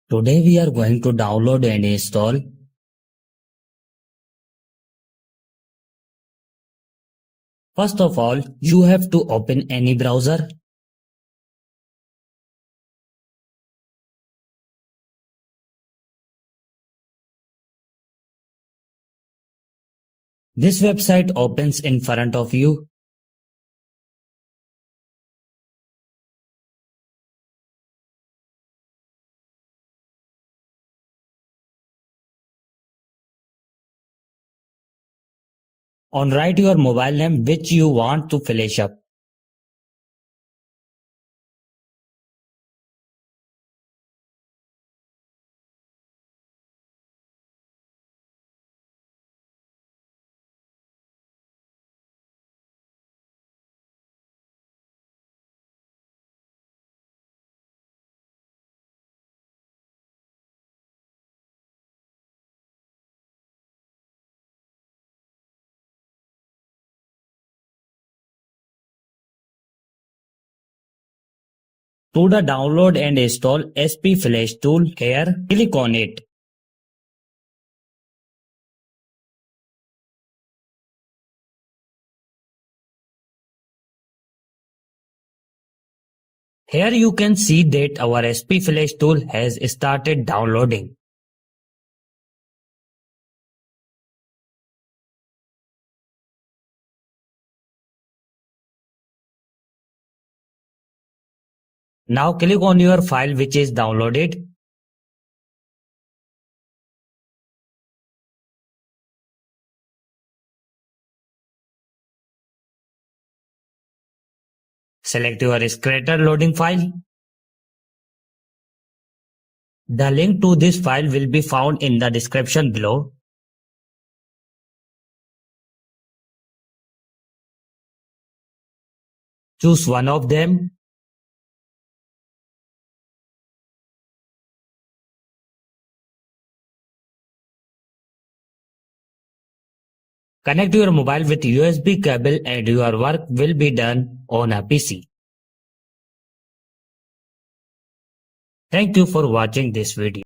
Today we are going to download and install. First of all, you have to open any browser. This website opens in front of you. On write your mobile name which you want to flash up. To the download and install SP Flash tool here, click on it. Here you can see that our SP Flash tool has started downloading. Now click on your file which is downloaded. Select your Scratter loading file. The link to this file will be found in the description below. Choose one of them. Connect your mobile with USB cable and your work will be done on a PC. Thank you for watching this video.